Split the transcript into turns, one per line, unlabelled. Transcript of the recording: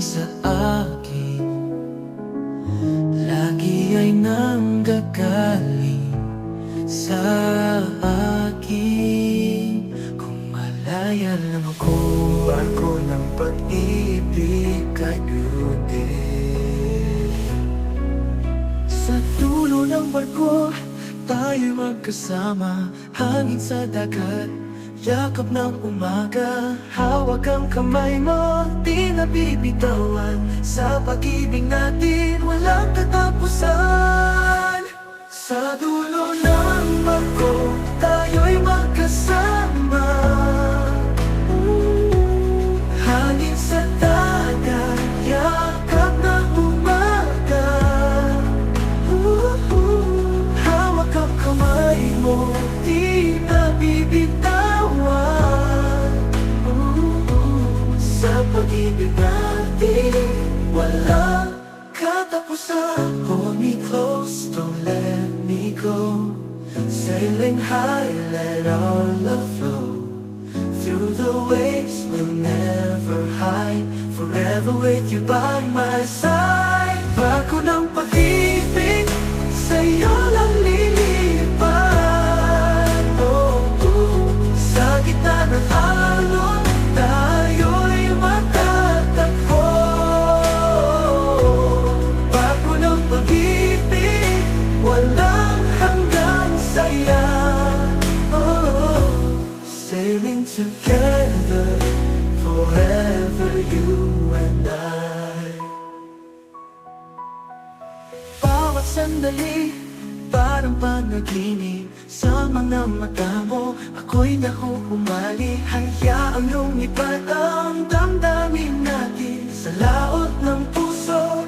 sa akin lagi ay nanggagaling sa akin. Kung malaya lang ako,
barko ng pag-ibig kayo din.
sa dulo ng barko tayo'y magkasama, hangin sa dagat, yakap ng umaga. Hawak ang kamay mo, di na bibitawan. Sa pag-ibig natin, walang katapusan. Sa dulo ng barko, tayo'y magkasama. Hangin sa dagat, yakap ng umaga. Hawak ang kamay mo, di na bibitawan. Sa pag-ibig natin, walang katapusan. Hold me close, don't let me go. Sailing high, let our love flow. Through the waves, we'll never hide. Forever with you by my side. Barko ng pag-ibig, sa'yo lang lilipad. Sa gitna ng alon, tayo'y matatagpo. Barko ng pag-ibig, walang hanggang saya. Sailing together, forever you and I. Bawat sandali, parang panaginip. Sa mga mata mo, ako'y nahuhumali. Hayaang lumipad ang damdamin natin. Sa laot ng puso,